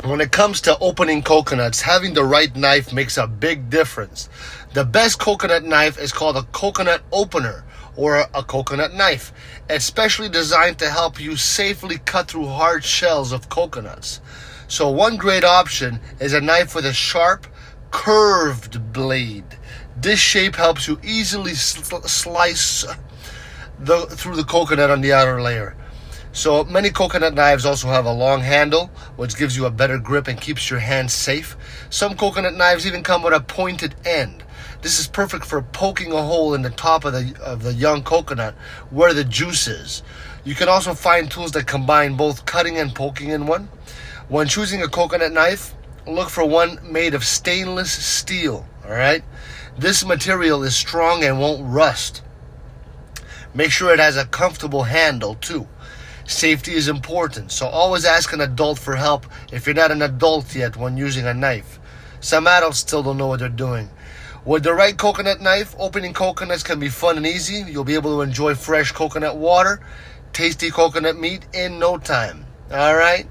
When it comes to opening coconuts, having the right knife makes a big difference. The best coconut knife is called a coconut opener or a coconut knife. It's specially designed to help you safely cut through hard shells of coconuts. So one great option is a knife with a sharp, curved blade. This shape helps you easily slice through the coconut on the outer layer. So many coconut knives also have a long handle, which gives you a better grip and keeps your hands safe. Some coconut knives even come with a pointed end. This is perfect for poking a hole in the top of the young coconut where the juice is. You can also find tools that combine both cutting and poking in one. When choosing a coconut knife, look for one made of stainless steel, all right? This material is strong and won't rust. Make sure it has a comfortable handle too. Safety is important, so always ask an adult for help if you're not an adult yet when using a knife. Some adults still don't know what they're doing. With the right coconut knife, opening coconuts can be fun and easy. You'll be able to enjoy fresh coconut water, tasty coconut meat in no time. All right?